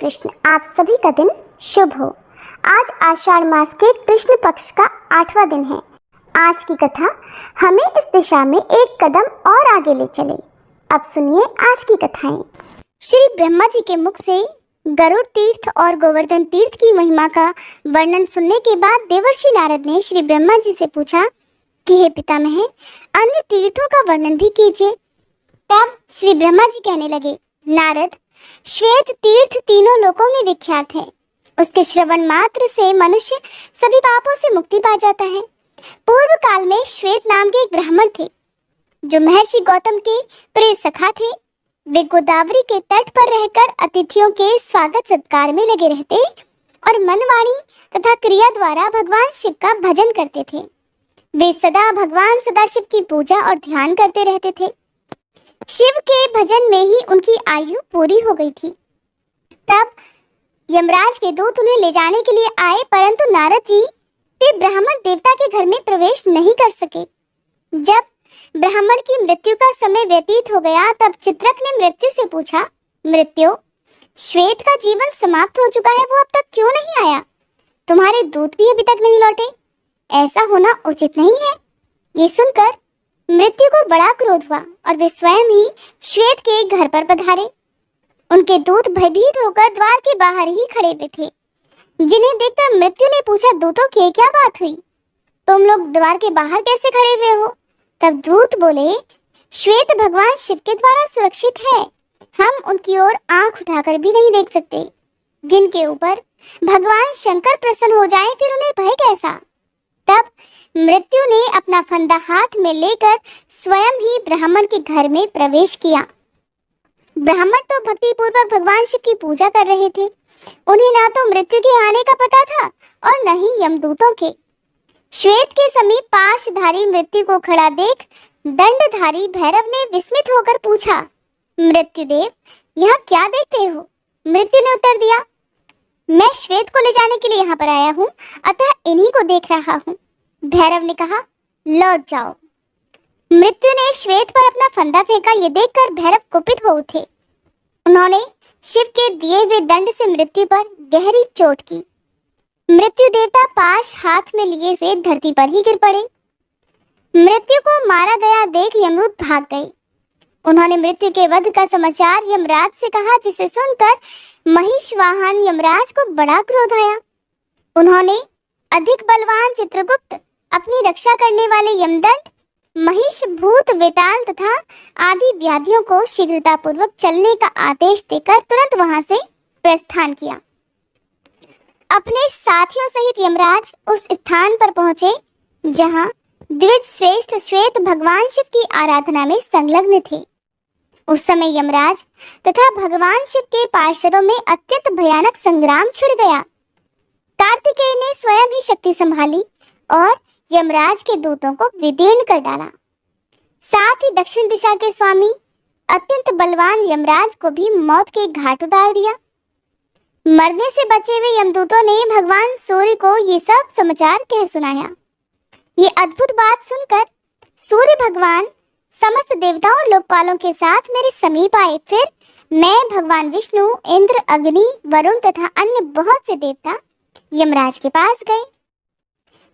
कृष्ण, आप सभी का दिन शुभ हो। आज आषाढ़ मास के कृष्ण पक्ष का 8वां दिन है। आज की कथा हमें इस दिशा में एक कदम और आगे ले चले। अब सुनिए आज की कथाएं। श्री ब्रह्मा जी के मुख से गरुड़ तीर्थ और गोवर्धन तीर्थ की महिमा का वर्णन सुनने के बाद देवर्षि नारद ने श्री ब्रह्मा जी से पूछा कि हे पितामह, अन्य तीर्थों का वर्णन भी कीजिए। तब श्री ब्रह्मा जी कहने लगे, नारद, श्वेत तीर्थ तीनों लोकों में विख्यात है। उसके श्रवण मात्र से मनुष्य सभी पापों से मुक्ति पा जाता है। पूर्व काल में श्वेत नाम के एक ब्राह्मण थे जो महर्षि गौतम के प्रिय सखा थे। वे गोदावरी के तट पर रहकर अतिथियों के स्वागत सत्कार में लगे रहते और मनवाणी तथा क्रिया द्वारा भगवान शिव का भजन करते थे। वे सदा भगवान सदाशिव की पूजा और ध्यान करते रहते थे। शिव के भजन में ही उनकी आयु पूरी हो गई थी। तब यमराज के दूत उन्हें ले जाने के लिए आए, परंतु नारद जी वे ब्राह्मण देवता के घर में प्रवेश नहीं कर सके। जब ब्राह्मण की मृत्यु का समय व्यतीत हो गया, तब चित्रक ने मृत्यु से पूछा, मृत्यु, श्वेत का जीवन समाप्त हो चुका है, वो अब तक क्यों नहीं आया? तुम्हारे दूत भी अभी तक नहीं लौटे। ऐसा होना उचित नहीं है। ये सुनकर मृत्यु को बड़ा क्रोध हुआ और वे स्वयं ही श्वेत के घर पर पधारे। उनके दूत भयभीत होकर द्वार के बाहर ही खड़े हुए थे, जिन्हें देखकर मृत्यु ने पूछा, दूतों की क्या बात हुई? तुम लोग द्वार के बाहर कैसे खड़े हुए हो? तब दूत बोले, श्वेत भगवान शिव के द्वारा सुरक्षित है। हम उनकी ओर आंख उठाकर भी नहीं देख सकते। जिनके ऊपर भगवान शंकर प्रसन्न हो जाए, फिर उन्हें भय कैसा? तब मृत्यु ने अपना फंदा हाथ में लेकर स्वयं ही ब्राह्मण के घर में प्रवेश किया। ब्राह्मण तो भक्ति पूर्वक भगवान शिव की पूजा कर रहे थे। उन्हें ना तो मृत्यु के आने का पता था और न ही यमदूतों के। श्वेत के समीप पाशधारी मृत्यु को खड़ा देख दंडधारी भैरव ने विस्मित होकर पूछा, मृत्युदेव, यहाँ क्या देखते हो? मृत्यु ने उत्तर दिया, मैं श्वेत को ले जाने के लिए यहाँ पर आया हूँ, अतः इन्हीं को देख रहा हूँ। भैरव ने कहा, लौट जाओ। मृत्यु ने श्वेत पर अपना फंदा फेंका। ये देखकर भैरव कुपित हो उठे। उन्होंने शिव के दिए हुए दंड से मृत्यु पर गहरी चोट की। मृत्यु देवता पाश हाथ में लिए हुए धरती पर ही गिर पड़े। मृत्यु को मारा गया देख यमदूत भाग गए। उन्होंने मृत्यु के वध का समाचार यमराज से कहा, जिसे सुनकर महिषवाहन यमराज को बड़ा क्रोध आया। उन्होंने अधिक बलवान चित्रगुप्त, अपनी रक्षा करने वाले यमदंड, महिष, भूत, वेताल तथा आदि व्याधियों को शीघ्रता पूर्वक चलने का आदेश देकर तुरंत वहां से प्रस्थान किया। अपने साथियों सहित यमराज उस स्थान पर पहुंचे जहां द्विज श्रेष्ठ श्वेत भगवान शिव की आराधना में संलग्न थे। उस समय यमराज तथा भगवान शिव के पार्षदों में अत्यंत भयानक संग्राम छिड़ गया। कार्तिकेय ने स्वयं ही शक्ति संभाली और यमराज के दूतों को विदीर्ण कर डाला। साथ ही दक्षिण दिशा के स्वामी अत्यंत बलवान यमराज को भी मौत के घाट उतार दिया। मरने से बचे हुए यमदूतों ने भगवान सूर्य को ये सब समाचार कह सुनाया। ये अद्भुत बात सुनकर सूर्य भगवान समस्त देवताओं और लोकपालों के साथ मेरे समीप आए। फिर मैं, भगवान विष्णु, इंद्र, अग्नि, वरुण तथा अन्य बहुत से देवता यमराज के पास गए।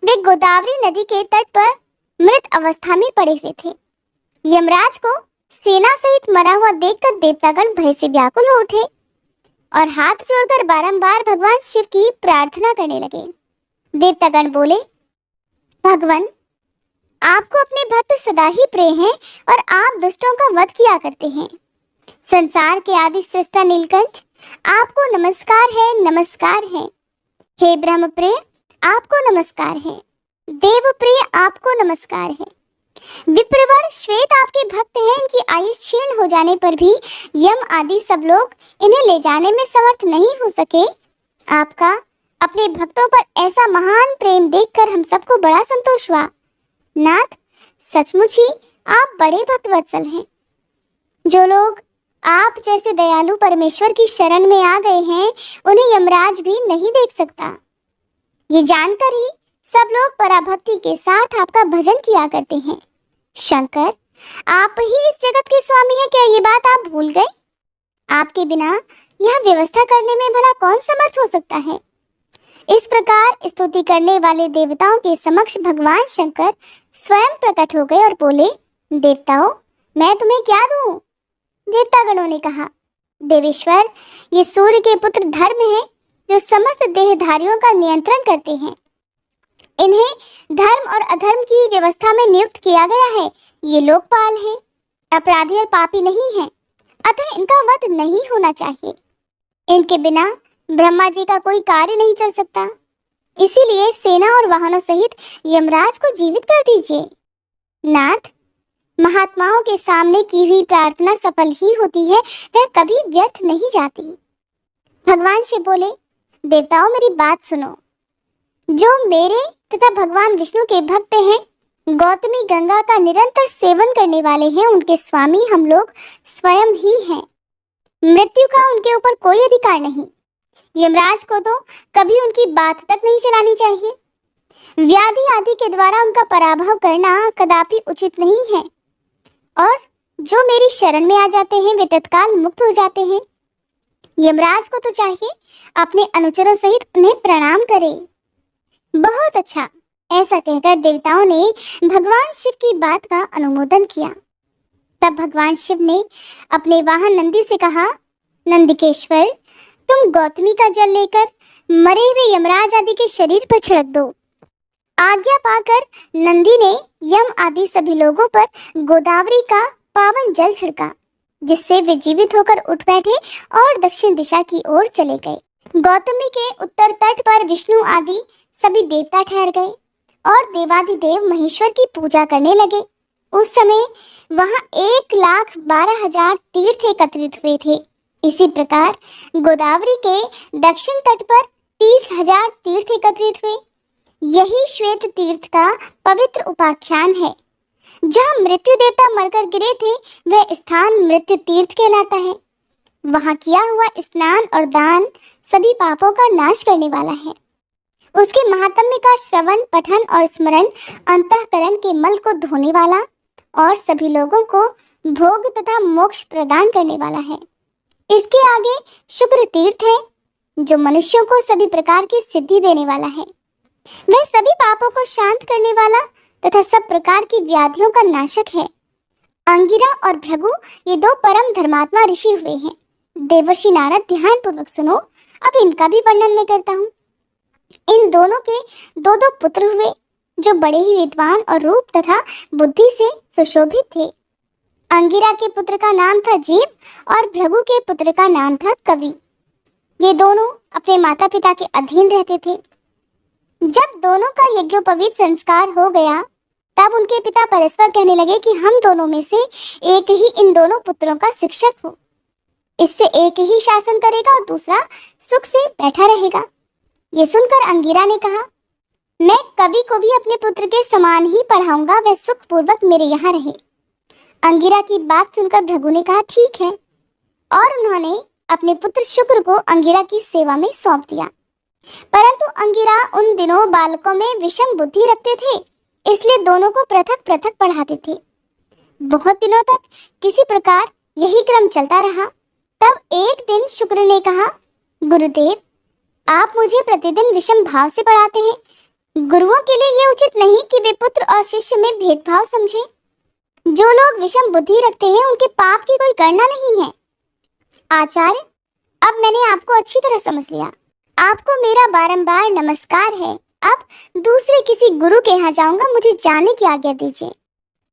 वे गोदावरी नदी के तट पर मृत अवस्था में पड़े हुए थे। यमराज को सेना सहित मरा हुआ देखकर देवतागण भय से व्याकुल हो उठे और हाथ जोड़कर बारंबार भगवान शिव की प्रार्थना करने लगे। देवतागण बोले, भगवान, आपको अपने भक्त सदा ही प्रिय हैं और आप दुष्टों का वध किया करते हैं। संसार के आदि सृष्टा नीलकंठ, आपको नमस्कार है, नमस्कार है। हे ब्रह्म प्रिय, आपको नमस्कार है। देव प्रिय, आपको नमस्कार है। विप्रवर श्वेत आपके भक्त हैं। इनकी आयु क्षीण हो जाने पर भी यम आदि सब लोग इन्हें ले जाने में समर्थ नहीं हो सके। आपका अपने भक्तों पर ऐसा महान प्रेम देखकर हम सबको बड़ा संतोष हुआ। नाथ, सचमुच ही आप बड़े भक्तवत्सल हैं। जो लोग आप जैसे दयालु परमेश्वर की शरण में आ गए हैं, उन्हें यमराज भी नहीं देख सकता। ये जानकर ही सब लोग पराभक्ति के साथ आपका भजन किया करते हैं। शंकर, आप ही इस जगत के स्वामी हैं, क्या ये बात आप भूल गए? आपके बिना यह व्यवस्था करने में भला कौन समर्थ हो सकता है। इस प्रकार स्तुति करने वाले देवताओं के समक्ष भगवान शंकर स्वयं प्रकट हो गए और बोले, देवताओं, मैं तुम्हें क्या दूं? देवतागणों ने कहा, देवेश्वर, ये सूर्य के पुत्र धर्म है, जो समस्त देहधारियों का नियंत्रण करते हैं। इन्हें धर्म और अधर्म की व्यवस्था में नियुक्त किया गया है। ये लोकपाल हैं, अपराधी और पापी नहीं हैं, अतः इनका वध नहीं होना चाहिए। इनके बिना ब्रह्मा जी का कोई कार्य नहीं चल सकता। इसीलिए सेना और वाहनों सहित यमराज को जीवित कर दीजिए। नाथ, महात्माओं के सामने की हुई प्रार्थना सफल ही होती है, वह कभी व्यर्थ नहीं जाती। भगवान शिव बोले, देवताओं, मेरी बात सुनो। जो मेरे तथा भगवान विष्णु के भक्त हैं, गौतमी गंगा का निरंतर सेवन करने वाले हैं, उनके स्वामी हम लोग स्वयं ही हैं। मृत्यु का उनके ऊपर कोई अधिकार नहीं। यमराज को तो कभी उनकी बात तक नहीं चलानी चाहिए। व्याधि आदि के द्वारा उनका पराभव करना कदापि उचित नहीं है। और जो मेरी शरण में आ जाते हैं, वे तत्काल मुक्त हो जाते हैं। यमराज को तो चाहिए अपने अनुचरों सहित उन्हें प्रणाम करे। बहुत अच्छा, ऐसा कहकर देवताओं ने भगवान शिव की बात का अनुमोदन किया। तब भगवान शिव ने अपने वाहन नंदी से कहा, नंदिकेश्वर, तुम गौतमी का जल लेकर मरे हुए यमराज आदि के शरीर पर छिड़क दो। आज्ञा पाकर नंदी ने यम आदि सभी लोगों पर गोदावरी का पावन जल छिड़का, जिससे वे जीवित होकर उठ बैठे और दक्षिण दिशा की ओर चले गए। गौतमी के उत्तर तट पर विष्णु आदि सभी देवता ठहर गए और देवाधिदेव महेश्वर की पूजा करने लगे। उस समय वहां 1,12,000 तीर्थ एकत्रित हुए थे। इसी प्रकार गोदावरी के दक्षिण तट पर 30,000 तीर्थ एकत्रित हुए। यही श्वेत तीर्थ का पवित्र उपाख्यान है। जहाँ मृत्यु देवता मरकर गिरे थे, वह स्थान मृत्यु तीर्थ कहलाता है। वहां किया हुआ स्नान और दान सभी पापों का नाश करने वाला है। उसके महात्म्य का श्रवण, पठन और स्मरण अंतःकरण के मल को धोने वाला और सभी लोगों को भोग तथा मोक्ष प्रदान करने वाला है। इसके आगे शुक्र तीर्थ है, जो मनुष्यों को सभी प्रकार की सिद्धि देने वाला है। वह सभी पापों को शांत करने वाला तथा सब प्रकार की व्याधियों का नाशक है। अंगिरा और भृगु ये दो परम धर्मात्मा ऋषि हुए हैं। देवर्षि नारद, ध्यान पूर्वक सुनो, अब इनका भी वर्णन मैं करता हूँ। इन दोनों के दो दो पुत्र हुए, जो बड़े ही विद्वान और रूप तथा बुद्धि से सुशोभित थे। अंगिरा के पुत्र का नाम था जीव और भृगु के पुत्र का नाम था कवि। ये दोनों अपने माता पिता के अधीन रहते थे। जब दोनों का यज्ञोपवीत संस्कार हो गया, तब उनके पिता परस्पर कहने लगे कि हम दोनों में से एक ही इन दोनों पुत्रों का शिक्षक हो। इससे एक ही शासन करेगा और दूसरा सुख से बैठा रहेगा। ये सुनकर अंगिरा ने कहा, मैं कवि को भी अपने पुत्र के समान ही पढ़ाऊंगा, वह सुख पूर्वक मेरे यहाँ रहे। अंगिरा की बात सुनकर भृगु ने कहा, ठीक है, और उन्होंने अपने पुत्र शुक्र को अंगिरा की सेवा में सौंप दिया। परंतु अंगिरा उन दिनों बालकों में विषम बुद्धि रखते थे, इसलिए दोनों को पृथक पृथक पढ़ाते थे। बहुत दिनों तक किसी प्रकार यही क्रम चलता रहा। तब एक दिन शुक्र ने कहा, गुरुदेव, आप मुझे प्रतिदिन विषम भाव से पढ़ाते हैं। गुरुओं के लिए यह उचित नहीं कि वे पुत्र और शिष्य में भेदभाव समझें। जो लोग विषम बुद्धि रखते हैं, उनके पाप की कोई गणना नहीं है। आचार्य, अब मैंने आपको अच्छी तरह समझ लिया। आपको मेरा बारंबार नमस्कार है। अब दूसरे किसी गुरु के यहाँ जाऊंगा, मुझे जाने की आज्ञा दीजिए।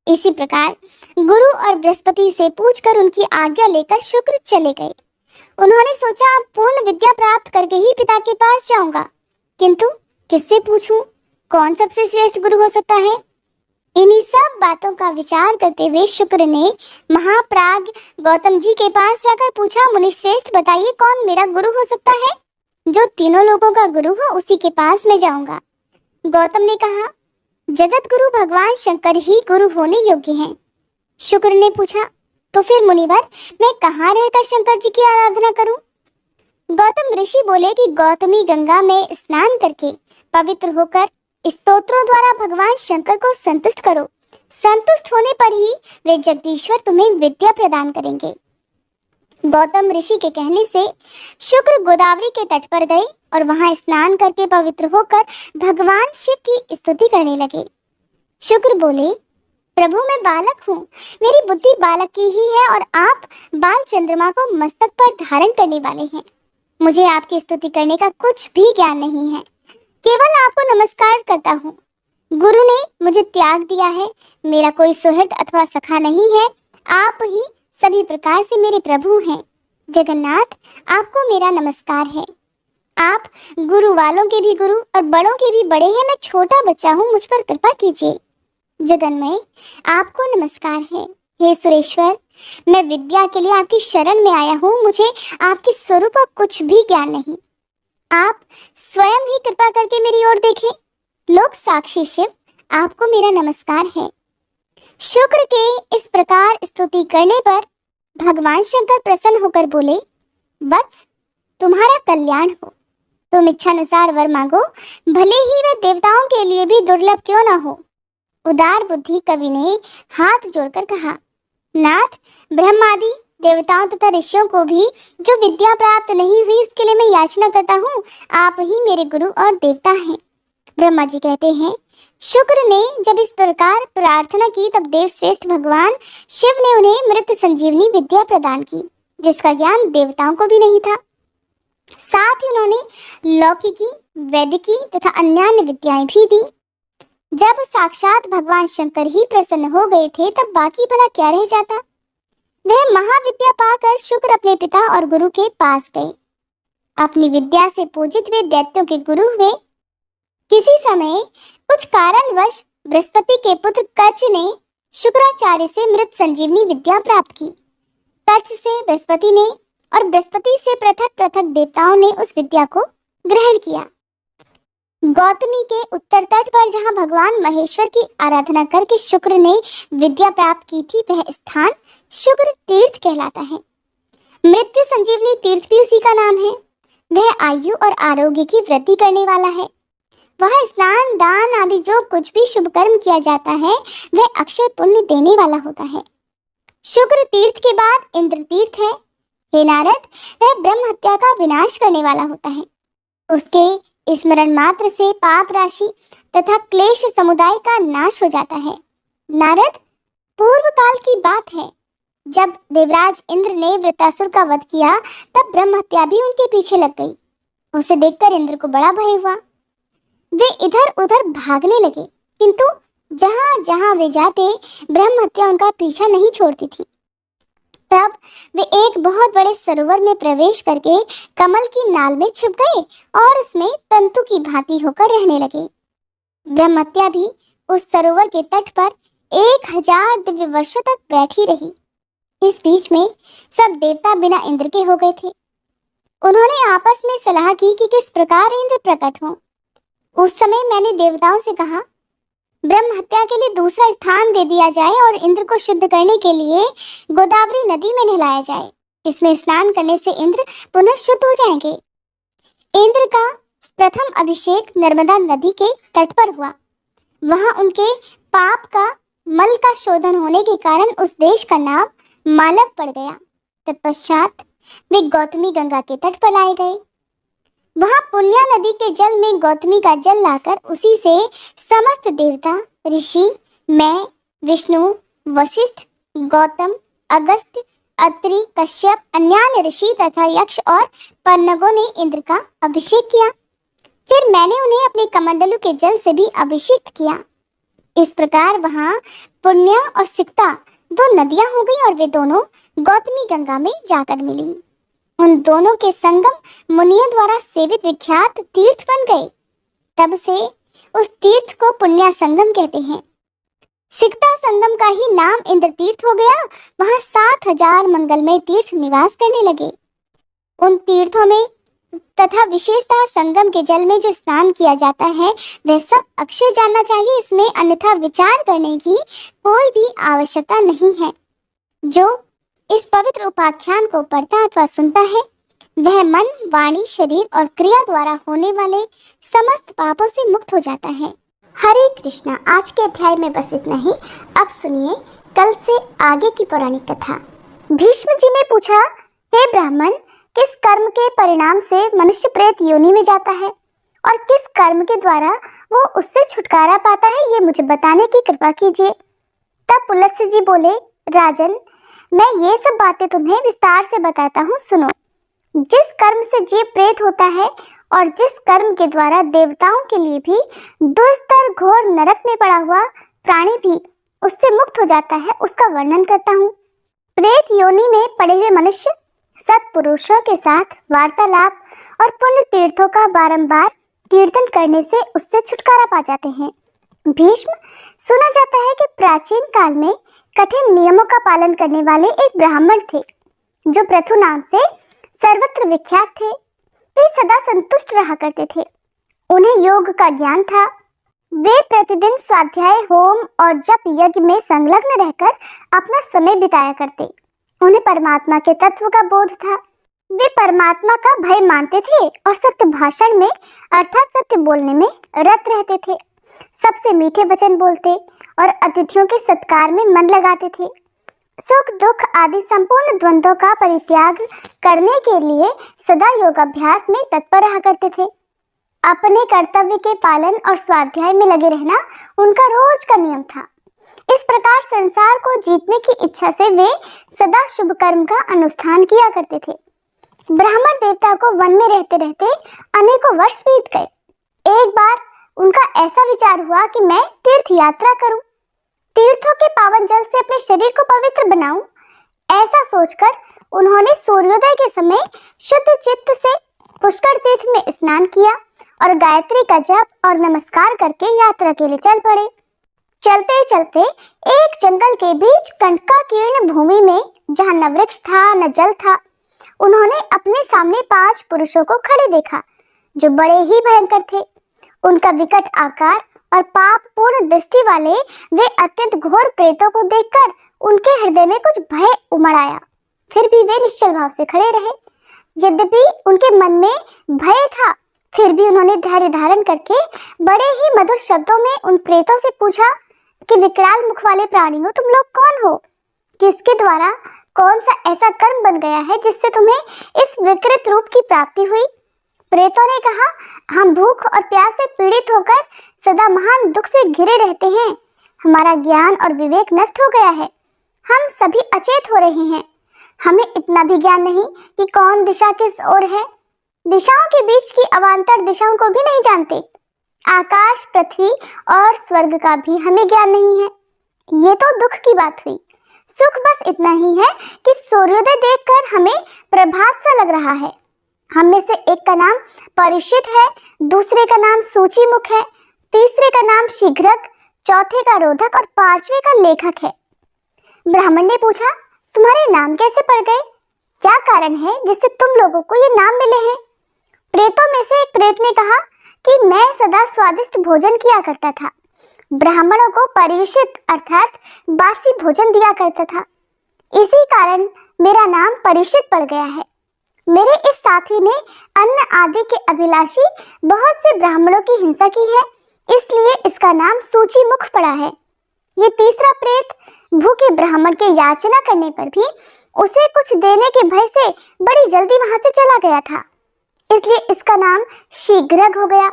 इसी प्रकार गुरु और बृहस्पति से पूछकर उनकी आज्ञा लेकर शुक्र चले गए। उन्होंने सोचा, अब पूर्ण विद्या प्राप्त करके ही पिता के पास जाऊंगा, किंतु किससे पूछूं? कौन सबसे श्रेष्ठ गुरु हो सकता है? इन्हीं सब बातों का विचार करते हुए शुक्र ने महाप्राज्ञ गौतम जी के पास जाकर पूछा, मुनिश्रेष्ठ, बताइए कौन मेरा गुरु हो सकता है? जो तीनों लोगों का गुरु हो, उसी के पास मैं जाऊंगा। गौतम ने कहा, जगत गुरु भगवान शंकर ही गुरु होने योग्य हैं। शुक्र ने पूछा, तो फिर मुनिवर, मैं कहाँ रहकर शंकर जी की आराधना करूं? गौतम ऋषि बोले कि गौतमी गंगा में स्नान करके पवित्र होकर स्तोत्रों द्वारा भगवान शंकर को संतुष्ट करो। संतुष्ट होने पर ही वे जगदीश्वर तुम्हें विद्या प्रदान करेंगे। गौतम ऋषि के कहने से शुक्र गोदावरी के तट पर गए और वहां स्नान करके पवित्र होकर भगवान शिव की स्तुति करने लगे। शुक्र बोले, प्रभु मैं बालक हूँ, मेरी बुद्धि बालक की ही है और आप बाल चंद्रमा को मस्तक पर धारण करने वाले हैं। मुझे आपकी स्तुति करने का कुछ भी ज्ञान नहीं है, केवल आपको नमस्कार करता हूँ। गुरु ने मुझे त्याग दिया है, मेरा कोई सुहृद अथवा सखा नहीं है, आप ही सभी प्रकार से मेरे प्रभु हैं। जगन्नाथ, आपको मेरा नमस्कार है। आप गुरु वालों के भी गुरु और बड़ों के भी बड़े हैं, मैं छोटा बच्चा हूँ, मुझ पर कृपा कीजिए। जगन्मय, आपको नमस्कार है। हे सुरेश्वर, मैं विद्या के लिए आपकी शरण में आया हूँ, मुझे आपके स्वरूप का कुछ भी ज्ञान नहीं। आप स्वयं ही कृपा करके मेरी ओर देखें। लोक साक्षी शिव, आपको मेरा नमस्कार है। शुक्र के इस प्रकार स्तुति करने पर भगवान शंकर प्रसन्न होकर बोले, वत्स, तुम्हारा कल्याण हो। तुम इच्छानुसार वर मांगो, भले ही वह देवताओं के लिए भी दुर्लभ क्यों न हो। उदार बुद्धि कवि ने हाथ जोड़कर कहा, नाथ, ब्रह्मादि देवताओं तथा ऋषियों को भी जो विद्या प्राप्त नहीं हुई उसके लिए मैं याचना करता हूँ, आप ही मेरे गुरु और देवता हैं। ब्रह्मा जी कहते हैं, शुक्र ने जब इस प्रकार प्रार्थना की तब देवश्रेष्ठ भगवान शिव ने उन्हें मृत संजीवनी विद्या प्रदान की, जिसका ज्ञान देवताओं को भी नहीं था। साथ ही उन्होंने लौकिकी, वैदिकी तथा अन्यान्य विद्याएं भी दी। जब साक्षात भगवान शंकर ही प्रसन्न हो गए थे तब बाकी भला क्या रह जाता। वह महाविद्या पाकर शुक्र अपने पिता और गुरु के पास गए। अपनी विद्या से पूजित वे दैत्यों के गुरु हुए। किसी समय कुछ कारणवश बृहस्पति के पुत्र कच्छ ने शुक्राचार्य से मृत संजीवनी विद्या प्राप्त की। कच्छ से बृहस्पति ने और बृहस्पति से पृथक पृथक देवताओं ने उस विद्या को ग्रहण किया। गौतमी के उत्तर तट पर जहां भगवान महेश्वर की आराधना करके शुक्र ने विद्या प्राप्त की थी, वह स्थान शुक्र तीर्थ कहलाता है। मृत्यु संजीवनी तीर्थ भी उसी का नाम है। वह आयु और आरोग्य की वृद्धि करने वाला है। वह स्नान, दान आदि जो कुछ भी शुभ कर्म किया जाता है वह अक्षय पुण्य देने वाला होता है। शुक्र तीर्थ के बाद इंद्र तीर्थ है। हे नारद, वह ब्रह्म हत्या का विनाश करने वाला होता है। उसके स्मरण मात्र से पाप राशि तथा क्लेश समुदाय का नाश हो जाता है। नारद, पूर्व काल की बात है, जब देवराज इंद्र ने वृत्रासुर का वध किया तब ब्रह्म हत्या भी उनके पीछे लग गई। उसे देखकर इंद्र को बड़ा भय हुआ। वे इधर उधर भागने लगे, किंतु जहां जहां वे जाते ब्रह्म हत्या उनका पीछा नहीं छोड़ती थी। तब वे एक बहुत बड़े सरोवर में प्रवेश करके कमल की नाल में छुप गए और उसमें तंतु की भांति होकर रहने लगे। ब्रह्महत्या भी उस सरोवर के तट पर 1000 दिव्य वर्षों तक बैठी रही। इस बीच में सब देवता बिना इंद्र के हो गए थे। उन्होंने आपस में सलाह की कि किस प्रकार इंद्र प्रकट हों। उस समय मैंने देवताओं से कहा, ब्रह्म हत्या के लिए दूसरा स्थान दे दिया जाए और इंद्र को शुद्ध करने के लिए गोदावरी नदी में नहलाया जाए। इसमें स्नान करने से इंद्र पुनः शुद्ध हो जाएंगे। इंद्र का प्रथम अभिषेक नर्मदा नदी के तट पर हुआ। वहां उनके पाप का मल का शोधन होने के कारण उस देश का नाम मालव पड़ गया। तत्पश्चात वे गौतमी गंगा के तट पर लाए गए। वहां पुण्या नदी के जल में गौतमी का जल लाकर उसी से समस्त देवता, ऋषि, मैं, विष्णु, वशिष्ठ, गौतम, अगस्त्य, अत्रि, कश्यप, अन्यान्य ऋषि तथा यक्ष और पन्नगों ने इंद्र का अभिषेक किया। फिर मैंने उन्हें अपने कमंडलू के जल से भी अभिषेक किया। इस प्रकार वहां पुण्या और सिक्ता 2 नदियां हो गई और वे दोनों गौतमी गंगा में जाकर मिली। उन दोनों के संगम मुनियों द्वारा सेवित विख्यात तीर्थ बन गए। तब से उस तीर्थ को पुण्या संगम कहते हैं। सिक्ता संगम का ही नाम इंद्र तीर्थ हो गया। वहां 7000 मंगलमय तीर्थ निवास करने लगे। उन तीर्थों में तथा विशेषतः संगम के जल में जो स्नान किया जाता है वह सब अक्षय जानना चाहिए। इसमें अन्यथा विचार करने की कोई भी आवश्यकता नहीं है। जो इस पवित्र उपाख्यान को पढ़ता अथवा सुनता है वह मन, वाणी, शरीर और क्रिया द्वारा होने वाले समस्त पापों से मुक्त हो जाता है। हरे कृष्णा। आज के अध्याय में बस इतना ही। अब सुनिए कल से आगे की पौराणिक कथा। भीष्म जी ने पूछा, हे ब्राह्मण, किस कर्म के परिणाम से मनुष्य प्रेत योनि में जाता है और किस कर्म के द्वारा वो उससे छुटकारा पाता है, ये मुझे बताने की कृपा कीजिए। तब पुलत्स्य जी बोले, राजन, मैं ये सब बातें तुम्हें विस्तार से बताता हूँ, सुनो। जिस कर्म से जीव प्रेत होता है और जिस कर्म के द्वारा देवताओं के लिए भी दुस्तर घोर नरक में पड़ा हुआ प्राणी भी उससे मुक्त हो जाता है, उसका वर्णन करता हूँ। प्रेत योनि में पड़े हुए मनुष्य सत्पुरुषों के साथ वार्तालाप और पुण्य तीर्थों का बारंबार कीर्तन करने से उससे छुटकारा पा जाते हैं। भीष्म, सुना जाता है कि प्राचीन काल में कठिन नियमों का पालन करने वाले एक ब्राह्मण थे जो पृथु नाम से सर्वत्र विख्यात थे। वे सदा संतुष्ट रहा करते थे। उन्हें योग का ज्ञान था। वे प्रतिदिन स्वाध्याय, होम और जप यज्ञ में संलग्न रहकर अपना समय बिताया करते। उन्हें परमात्मा के तत्व का बोध था। वे परमात्मा का भय मानते थे और सत्य भाषण में अर्थात सत्य बोलने में रत रहते थे। सबसे मीठे वचन बोलते और अतिथियों के सत्कार में मन लगाते थे। सुख दुख आदि संपूर्ण द्वंद्वों का परित्याग करने के लिए सदा योगाभ्यास में तत्पर रहा करते थे। अपने कर्तव्य के पालन और स्वाध्याय में लगे रहना उनका रोज का नियम था। इस प्रकार संसार को जीतने की इच्छा से वे सदा शुभ कर्म का अनुष्ठान किया करते थे। ब्राह्मण देवता को वन में रहते रहते अनेकों वर्ष बीत गए। एक बार उनका ऐसा विचार हुआ कि मैं तीर्थ यात्रा करूं, तीर्थों के पावन जल से अपने शरीर को पवित्र बनाऊं। ऐसा सोचकर उन्होंने सूर्योदय के समय शुद्ध चित्त से पुष्कर तीर्थ में स्नान किया और गायत्री का जप और नमस्कार करके यात्रा के लिए चल पड़े। चलते चलते एक जंगल के बीच कंटकाकीर्ण भूमि में, जहाँ न वृक्ष था न जल था, उन्होंने अपने सामने 5 पुरुषों को खड़े देखा जो बड़े ही भयंकर थे। उनका विकट आकार और पाप पूर्ण दृष्टि वाले वे अत्यंत घोर प्रेतों को देखकर उनके हृदय में कुछ भय उमड़ आया। फिर भी वे निश्चल भाव से खड़े रहे। यद्यपि उनके मन में भय था, फिर भी उन्होंने धैर्य धारण करके बड़े ही मधुर शब्दों में उन प्रेतों से पूछा कि विकराल मुख वाले प्राणियों, तुम लोग कौन हो? किसके द्वारा कौन सा ऐसा कर्म बन गया है जिससे तुम्हें इस विकृत रूप की प्राप्ति हुई? प्रेतों ने कहा, हम भूख और प्यास से पीड़ित होकर सदा महान दुख से घिरे रहते हैं। हमारा ज्ञान और विवेक नष्ट हो गया है। हम सभी अचेत हो रहे हैं। हमें इतना भी ज्ञान नहीं कि कौन दिशा किस ओर है। दिशाओं के बीच की अवान्तर दिशाओं को भी नहीं जानते। आकाश, पृथ्वी और स्वर्ग का भी हमें ज्ञान नहीं है। ये तो दुख की बात हुई। सुख बस इतना ही है कि सूर्योदय देखकर हमें प्रभात सा लग रहा है। हम में से एक का नाम परीक्षित है, दूसरे का नाम सूचीमुख है, तीसरे का नाम शीघ्रक, चौथे का रोधक और 5वें का लेखक है। ब्राह्मण ने पूछा, तुम्हारे नाम कैसे पड़ गए? क्या कारण है जिससे तुम लोगों को ये नाम मिले हैं? प्रेतों में से एक प्रेत ने कहा कि मैं सदा स्वादिष्ट भोजन किया करता था, ब्राह्मणों को परीक्षित अर्थात बासी भोजन दिया करता था। इसी कारण मेरा नाम परीक्षित पड़ गया है। मेरे इस साथी ने अन्न आदि के अभिलाषी बहुत से ब्राह्मणों की हिंसा की है, इसलिए इसका नाम सूचीमुख पड़ा है। ये तीसरा प्रेत भूखे ब्राह्मण के याचना करने पर भी उसे कुछ देने के भय से बड़ी जल्दी वहां से चला गया था, इसलिए इसका नाम शीघ्रक हो गया।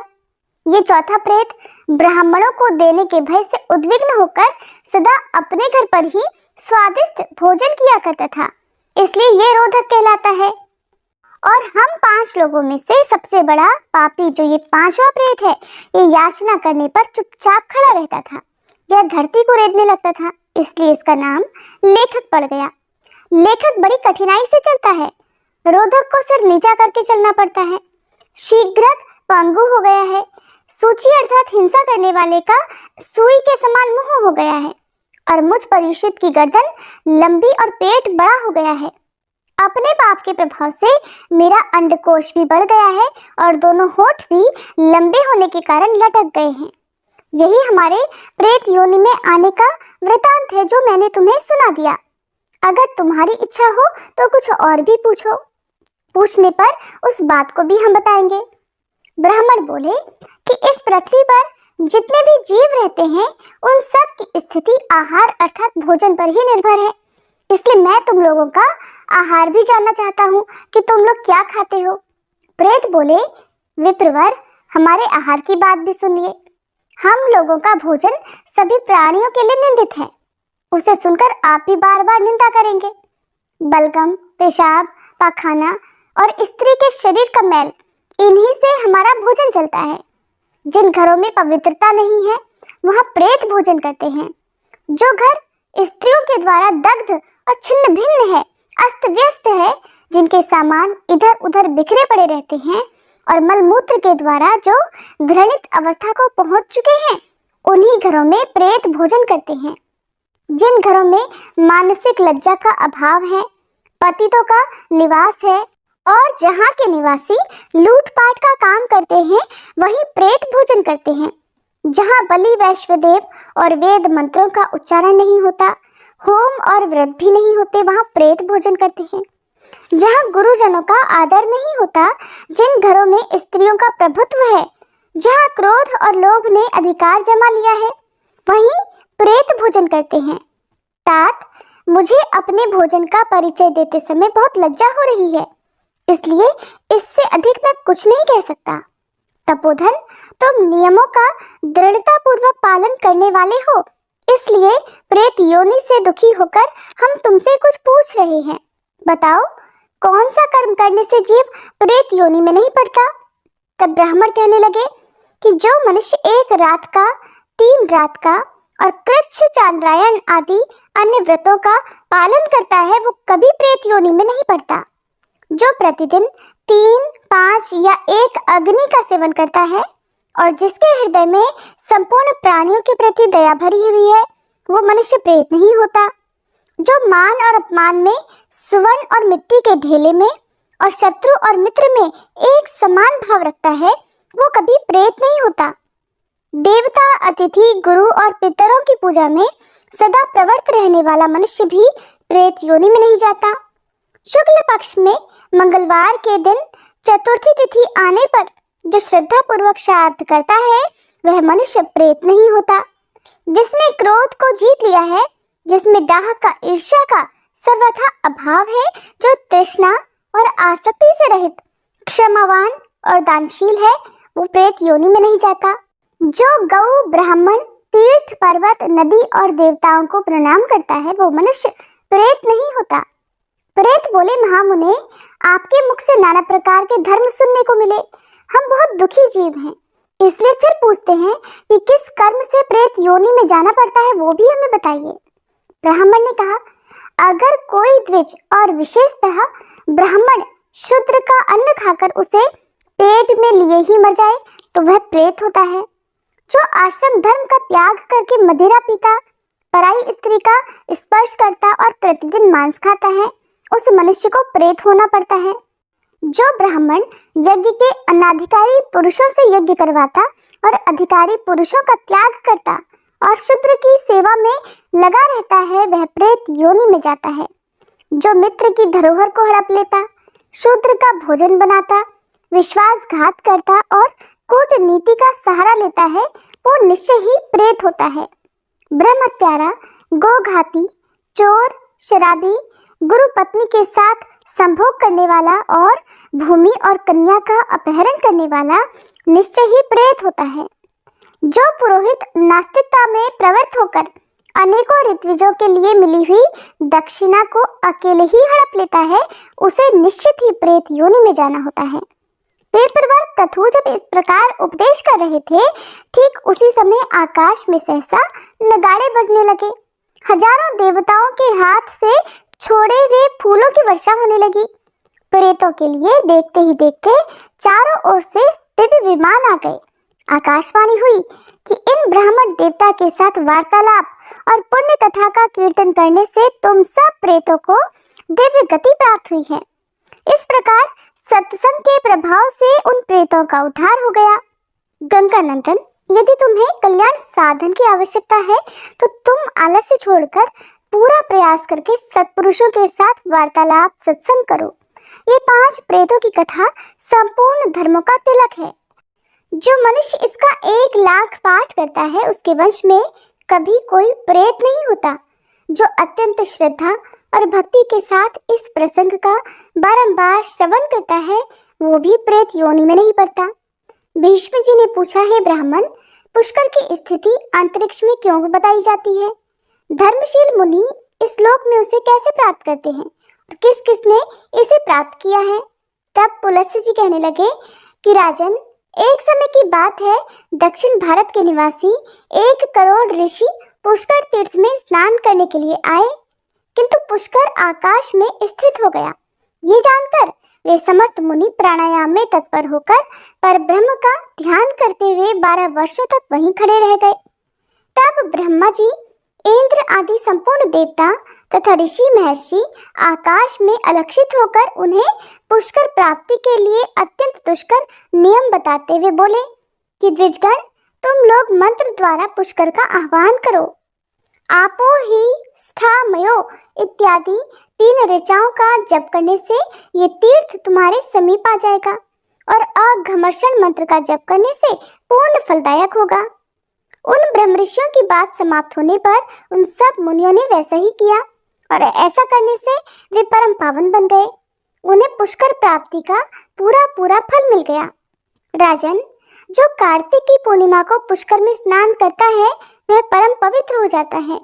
ये चौथा प्रेत ब्राह्मणों को देने के भय से उद्विग्न होकर सदा अपने घर पर ही स्वादिष्ट भोजन किया करता था, इसलिए ये रोधक कहलाता है। और हम 5 लोगों में से सबसे बड़ा पापी जो ये 5वां प्रेत है, ये याचना करने पर चुपचाप खड़ा रहता था। यह धरती को रेतने लगता था, इसलिए इसका नाम लेखक पड़ गया। लेखक बड़ी कठिनाई से चलता है। रोधक को सिर नीचा करके चलना पड़ता है। शीघ्रक पंगु हो गया है। सूची अर्थात हिंसा करने वाले का सुई के समान मुंह हो गया है। और मुझ परीक्षित की गर्दन लंबी और पेट बड़ा हो गया है। अपने पाप के प्रभाव से मेरा अंडकोश भी बढ़ गया है और दोनों होठ भी लंबे होने के कारण लटक गए हैं। यही हमारे प्रेत योनि में आने का वृतांत है जो मैंने तुम्हें सुना दिया। अगर तुम्हारी इच्छा हो तो कुछ और भी पूछो। पूछने पर उस बात को भी हम बताएंगे। ब्राह्मण बोले कि इस पृथ्वी पर जितने भी जीव रहते हैं उन सब की स्थिति आहार अर्थात भोजन पर ही निर्भर है। इसलिए मैं तुम लोगों का आहार भी जानना चाहता हूँ कि तुम लोग क्या खाते हो। प्रेत बोले, विप्रवर, हमारे आहार की बात भी सुनिए। हम लोगों का भोजन सभी प्राणियों के लिए निंदित है। उसे सुनकर आप भी बार बार निंदा करेंगे। बलगम, पेशाब, पाखाना और स्त्री के शरीर का मैल, इन्हीं से हमारा भोजन चलता है। जिन घरों में पवित्रता नहीं है वहां प्रेत भोजन करते हैं। जो घर स्त्रियों के द्वारा दग्ध और छिन्न भिन्न है, अस्त व्यस्त है, जिनके सामान इधर उधर बिखरे पड़े रहते हैं और मलमूत्र के द्वारा जो घृणित अवस्था को पहुंच चुके हैं, उन्हीं घरों में प्रेत भोजन करते हैं। जिन घरों में मानसिक लज्जा का अभाव है, पतितों का निवास है और जहाँ के निवासी लूटपाट का काम करते हैं, वहीं प्रेत भोजन करते हैं। जहाँ बलि, वैश्वदेव और वेद मंत्रों का उच्चारण नहीं होता, होम और व्रत भी नहीं होते, वहाँ प्रेत भोजन करते हैं। जहाँ गुरुजनों का आदर नहीं होता, जिन घरों में स्त्रियों का प्रभुत्व है, जहाँ क्रोध और लोभ ने अधिकार जमा लिया है, वहीं प्रेत भोजन करते हैं। तात, मुझे अपने भोजन का परिचय देते समय बहुत लज्जा हो रही है, इसलिए इससे अधिक मैं कुछ नहीं कह सकता। तपोधन, तुम नियमों का दृढ़ता पूर्वक पालन करने वाले हो, इसलिए प्रेत योनि से दुखी होकर हम तुमसे कुछ पूछ रहे हैं। बताओ, कौन सा कर्म करने से जीव प्रेत योनि में नहीं पड़ता? तब ब्राह्मण कहने लगे कि जो मनुष्य 1 रात का, 3 रात का और कृच्छ, चांद्रायण आदि अन्य व्रतों का पालन करता है, वो कभी प्रेत योनि में नहीं पड़ता। जो प्रतिदिन 3, 5 या 1 अग्नि का सेवन करता है और जिसके हृदय में संपूर्ण प्राणियों के प्रति दया भरी हुई है, वो मनुष्य प्रेत नहीं होता। जो मान और अपमान में, सुवर्ण और मिट्टी के ढेले में और शत्रु और मित्र में एक समान भाव रखता है, वो कभी प्रेत नहीं होता। देवता, अतिथि, गुरु और पितरों की पूजा में सदा प्रवृत्त रहने वाला मनुष्य भी प्रेत योनि में नहीं जाता। शुक्ल पक्ष में मंगलवार के दिन चतुर्थी तिथि आने पर जो श्रद्धा पूर्वक श्राद्ध करता है, वह मनुष्य प्रेत नहीं होता। जिसने क्रोध को जीत लिया है, जिसमें डाह का, ईर्ष्या का सर्वथा अभाव है, जो तृष्णा और आसक्ति से रहित, क्षमावान और दानशील है, वो प्रेत योनि में नहीं जाता। जो गौ, ब्राह्मण, तीर्थ, पर्वत, नदी और देवताओं को प्रणाम करता है, वो मनुष्य प्रेत नहीं होता। प्रेत बोले, महामुने, आपके मुख से नाना प्रकार के धर्म सुनने को मिले। हम बहुत दुखी जीव हैं, इसलिए फिर पूछते हैं कि किस कर्म से प्रेत योनि में जाना पड़ता है, वो भी हमें बताइए। ब्राह्मण ने कहा, अगर कोई द्विज और विशेषतः ब्राह्मण शूद्र का अन्न खाकर उसे पेट में लिए ही मर जाए, तो वह प्रेत होता है। जो आश्रम धर्म का त्याग करके मदिरा पीता, पराई स्त्री का स्पर्श करता और प्रतिदिन मांस खाता है, उस मनुष्य को प्रेत होना पड़ता है। जो ब्राह्मण यज्ञ के अनाधिकारी पुरुषों से यज्ञ करवाता और अधिकारी पुरुषों का त्याग करता और शूद्र की सेवा में लगा रहता है, वह प्रेत योनि में जाता है। जो मित्र की धरोहर को हड़प लेता, शूद्र का भोजन बनाता, विश्वासघात करता और कूटनीति का सहारा लेता है, वो निश्चय ही प्रेत होता है। ब्रह्मत्यारा, गोघाती, चोर, शराबी, गुरु पत्नी के साथ संभोग करने वाला और भूमि और कन्या का अपहरण करने वाला निश्चय ही प्रेत होता है। जो पुरोहित नास्तिकता में प्रवृत्त होकर अनेकों ऋत्विजों के लिए मिली हुई दक्षिणा को अकेले ही हड़प लेता है, उसे निश्चित ही प्रेत योनि में जाना होता है। पेपरवर प्रथु जब इस प्रकार उपदेश कर रहे थे, ठीक उसी समय आकाश में सहसा नगाड़े बजने लगे। हजारों देवताओं के हाथ से छोड़े हुए फूलों की वर्षा होने लगी। प्रेतों के लिए देखते ही देखते चारों ओर से दिव्य विमान आ गए। आकाशवाणी हुई कि इन ब्राह्मण देवता के साथ वार्तालाप और पुण्य कथा का कीर्तन करने से तुम सब प्रेतों को दिव्य गति प्राप्त हुई है। इस प्रकार सत्संग के प्रभाव से उन प्रेतों का उद्धार हो गया। गंगानंदन, यदि तुम्हें कल्याण साधन की आवश्यकता है, तो तुम आलस्य छोड़कर पूरा प्रयास करके सत्पुरुषों के साथ वार्तालाप, सत्संग करो। ये 5 प्रेतों की कथा संपूर्ण धर्मों का तिलक है। जो मनुष्य इसका 1 लाख पाठ करता है, उसके वंश में कभी कोई प्रेत नहीं होता। जो अत्यंत श्रद्धा और भक्ति के साथ इस प्रसंग का बारंबार श्रवण करता है वो भी प्रेत योनि में नहीं पड़ता। भीष्म जी ने पूछा, है ब्राह्मण, पुष्कर की स्थिति अंतरिक्ष में क्यों बताई जाती है? धर्मशील मुनि इस लोक में उसे कैसे प्राप्त करते हैं और किस किसने इसे प्राप्त किया है? तब पुलस्त्य जी कहने लगे कि राजन, एक समय की बात है, दक्षिण भारत के निवासी 1 करोड़ ऋषि पुष्कर तीर्थ में स्नान करने के लिए आए, किंतु पुष्कर आकाश में स्थित हो गया। ये जानकर वे समस्त मुनि प्राणायाम में तत्पर होकर परब्रह्म का ध्यान करते हुए 12 वर्षों तक वहीं खड़े रह गए। तब ब्रह्मा जी, इंद्र आदि संपूर्ण देवता तथा ऋषि महर्षि आकाश में अलक्षित होकर उन्हें पुष्कर प्राप्ति के लिए अत्यंत दुष्कर नियम बताते हुए बोले कि द्विजगण, तुम लोग मंत्र द्वारा पुष्कर का आह्वान करो। आपो ही स्थामयो इत्यादि 3 ऋचाओं का जप करने से ये तीर्थ तुम्हारे समीप आ जाएगा और अघमर्षण मंत्र का जप करने से पूर्ण फलदायक होगा। उन ब्रह्म ऋषियों की बात समाप्त होने पर उन सब मुनियों ने वैसा ही किया और ऐसा करने से वे परम पावन बन गए। उन्हें पुष्कर प्राप्ति का पूरा फल मिल गया। राजन, जो कार्तिक की पूर्णिमा को पुष्कर में स्नान करता है वह परम पवित्र हो जाता है।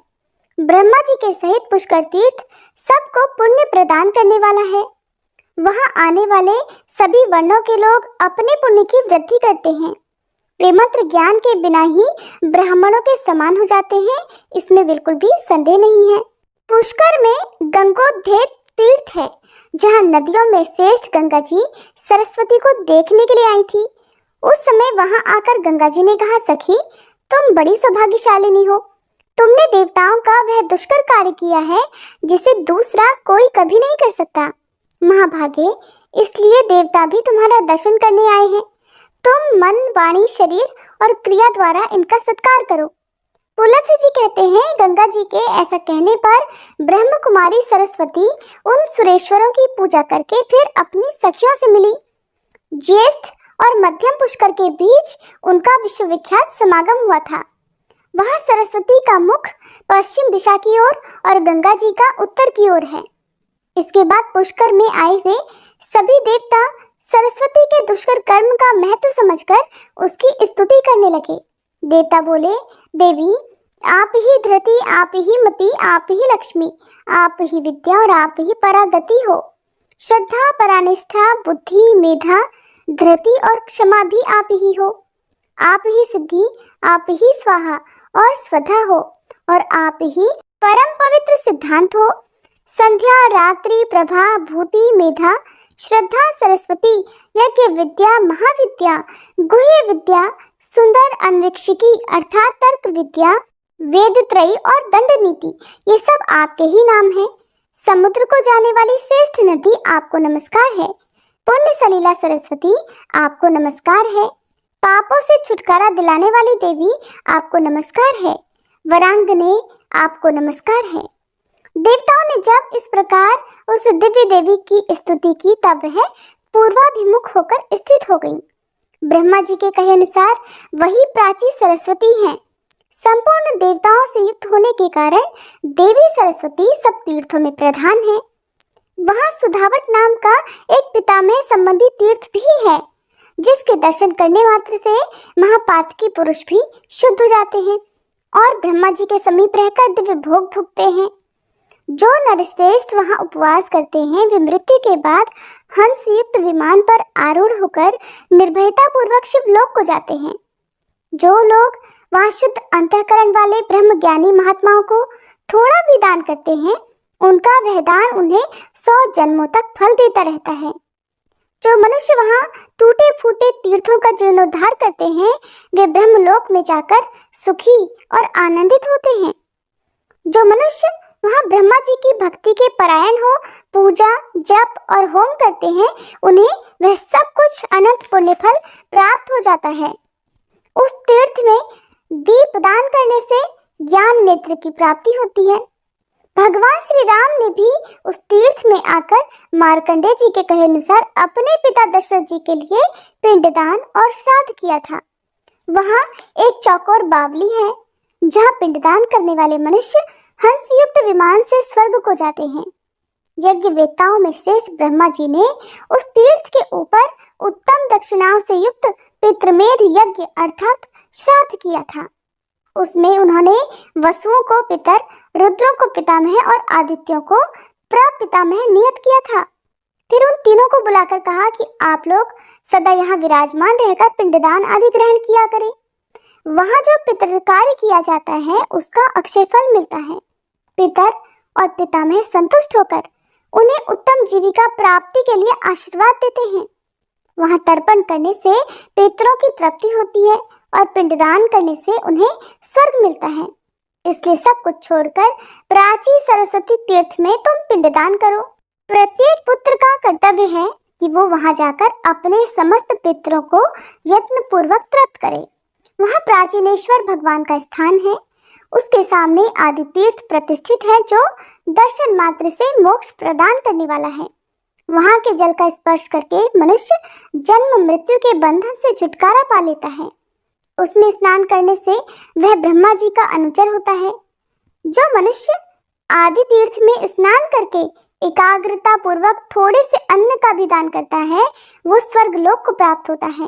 ब्रह्मा जी के सहित पुष्कर तीर्थ सबको पुण्य प्रदान करने वाला है। वहां आने वाले सभी वर्णों के लोग अपने पुण्य की वृद्धि करते हैं। वे मंत्र ज्ञान के बिना ही ब्राह्मणों के समान हो जाते हैं, इसमें बिल्कुल भी संदेह नहीं है। पुष्कर में गंगोद्भव तीर्थ है, जहाँ नदियों में श्रेष्ठ गंगा जी सरस्वती को देखने के लिए आई थी। उस समय वहां आकर गंगा जी ने कहा, सखी, तुम बड़ी सौभाग्यशालिनी हो। तुमने देवताओं का वह दुष्कर कार्य किया है जिसे दूसरा कोई कभी नहीं कर सकता। महाभागे, इसलिए देवता भी तुम्हारा दर्शन करने आए हैं। तुम मन, वाणी, शरीर और क्रिया द्वारा इनका सत्कार करो। पुलस्त्य जी कहते हैं, गंगा जी के ऐसा कहने पर ब्रह्म कुमारी सरस्वती उन सुरेश्वरों की पूजा करके फिर अपनी सखियों से मिली। ज्येष्ठ और मध्यम पुष्कर के बीच उनका विश्वविख्यात समागम हुआ था। वहां सरस्वती का मुख पश्चिम दिशा की ओर और गंगा जी का उत्तर की ओर है। इसके बाद पुष्कर में आए हुए सभी देवता सरस्वती के दुष्कर कर्म का महत्व समझकर उसकी स्तुति करने लगे। देवता बोले, देवी, आप ही धृति, आप ही मति, आप ही लक्ष्मी, आप ही विद्या और आप ही परागति हो। श्रद्धा, परानिष्ठा, बुद्धि, मेधा, धृति और क्षमा भी आप ही हो। आप ही सिद्धि, आप ही स्वाहा और स्वधा हो और आप ही परम पवित्र सिद्धांत हो। संध्या, रात्रि, प्रभा, भूति, मेधा, श्रद्धा, सरस्वती, यज्ञ विद्या, महाविद्या, गुह्य विद्या, सुंदर अन्वेक्षिकी अर्थात तर्क विद्या, वेद त्रयी और दंड नीति, ये सब आपके ही नाम हैं। समुद्र को जाने वाली श्रेष्ठ नदी, आपको नमस्कार है। पुण्य सलीला सरस्वती, आपको नमस्कार है। पापों से छुटकारा दिलाने वाली देवी, आपको नमस्कार है। वरांगने, आपको नमस्कार है। देवताओं ने जब इस प्रकार उस दिव्य देवी की स्तुति की तब वह पूर्वाभिमुख होकर स्थित हो गई। ब्रह्मा जी के कहे अनुसार वही प्राची सरस्वती हैं। संपूर्ण देवताओं से युक्त होने के कारण देवी सरस्वती सब तीर्थों में प्रधान है। वहां सुधावट नाम का एक पितामह संबंधी तीर्थ भी है, जिसके दर्शन करने मात्र से महापातकी पुरुष भी शुद्ध हो जाते हैं और ब्रह्मा जी के समीप रहकर दिव्य भोग भुगते हैं। जो नरश्रेष्ठ वहां उपवास करते हैं वे मृत्यु के बाद हंस युक्त विमान पर आरूढ़ होकर निर्भयता पूर्वक शिवलोक को जाते हैं। जो लोग वहां शुद्ध अंतःकरण वाले ब्रह्म ज्ञानी महात्माओं को थोड़ा भी दान करते हैं, उनका वह दान उन्हें 100 जन्मों तक फल देता रहता है। जो मनुष्य वहां टूटे फूटे तीर्थों का जीर्णोद्धार करते हैं वे ब्रह्मलोक में जाकर सुखी और आनंदित होते हैं। जो मनुष्य वहां ब्रह्मा जी की भक्ति के परायण हो, पूजा, जप और होम करते हैं, उन्हें वह सब कुछ अनंत पुण्य फल प्राप्त हो जाता है। उस तीर्थ में दीप दान करने से ज्ञान नेत्र की प्राप्ति होती है। भगवान श्री राम ने भी उस तीर्थ में आकर मार्कंडेय जी के कहे अनुसार अपने पिता दशरथ जी के लिए पिंडदान और श्राद्ध किया था। वहां एक चौकोर बावली है, जहां पिंडदान करने वाले मनुष्य हंस युक्त विमान से स्वर्ग को जाते हैं। यज्ञ वेत्ताओं में श्रेष्ठ ब्रह्मा जी ने उस तीर्थ के ऊपर उत्तम दक्षिणाओं से युक्त पितृमेध यज्ञ अर्थात श्राद्ध किया था। उसमें उन्होंने वसुओं को पितर, रुद्रों को पितामह और आदित्यों को प्रपितामह नियत किया था। फिर उन तीनों को बुलाकर कहा कि आप लोग सदा यहाँ विराजमान रहकर पिंडदान आदि ग्रहण किया करें। वहाँ जो पितृ कार्य किया जाता है उसका अक्षय फल मिलता है। पितर और पितामह संतुष्ट होकर उन्हें उत्तम जीविका प्राप्ति के लिए आशीर्वाद देते हैं। वहाँ तर्पण करने से पितरों की तृप्ति होती है और पिंडदान करने से उन्हें स्वर्ग मिलता है। इसलिए सब कुछ छोड़कर प्राची सरस्वती तीर्थ में तुम पिंडदान करो। प्रत्येक पुत्र का कर्तव्य है कि वो वहाँ जाकर अपने समस्त पितरों को यत्न पूर्वक तृप्त करे। वहाँ प्राचीनेश्वर भगवान का स्थान है। उसके सामने आदि तीर्थ प्रतिष्ठित है जो दर्शन मात्र से मोक्ष प्रदान करने वाला है। वहाँ के जल का स्पर्श करके मनुष्य जन्म मृत्यु के बंधन से छुटकारा पा लेता है। उसमें स्नान करने से वह ब्रह्मा जी का अनुचर होता है। जो मनुष्य आदि तीर्थ में स्नान करके एकाग्रता पूर्वक थोड़े से अन्न का भी दान करता है वो स्वर्ग लोक को प्राप्त होता है।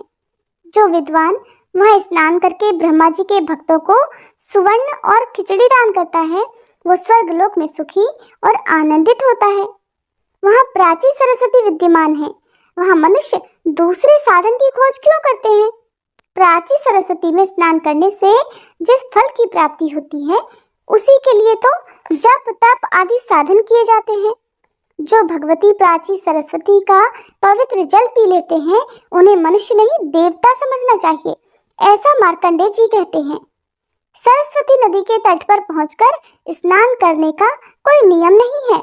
जो विद्वान वह स्नान करके ब्रह्मा जी के भक्तों को सुवर्ण और खिचड़ी दान करता है वो स्वर्ग लोक में सुखी और आनंदित होता है। वहाँ प्राची सरस्वती विद्यमान है। वहाँ मनुष्य दूसरे साधन की खोज क्यों करते हैं? प्राची सरस्वती में स्नान करने से जिस फल की प्राप्ति होती है उसी के लिए तो जप तप आदि साधन किए जाते हैं। जो भगवती प्राची सरस्वती का पवित्र जल पी लेते हैं उन्हें मनुष्य नहीं देवता समझना चाहिए, ऐसा मार्कंडेय जी कहते हैं। सरस्वती नदी के तट पर पहुंचकर स्नान करने का कोई नियम नहीं है।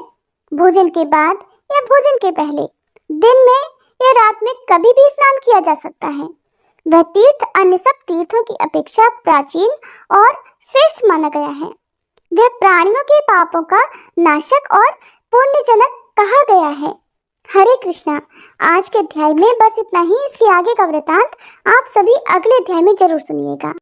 भोजन के बाद या भोजन के पहले, दिन में या रात में कभी भी स्नान किया जा सकता है। वह तीर्थ अन्य सब तीर्थों की अपेक्षा प्राचीन और श्रेष्ठ माना गया है। वह प्राणियों के पापों का नाशक और पुण्यजनक कहा गया है। हरे कृष्णा। आज के अध्याय में बस इतना ही। इसके आगे का वृतांत आप सभी अगले अध्याय में जरूर सुनिएगा।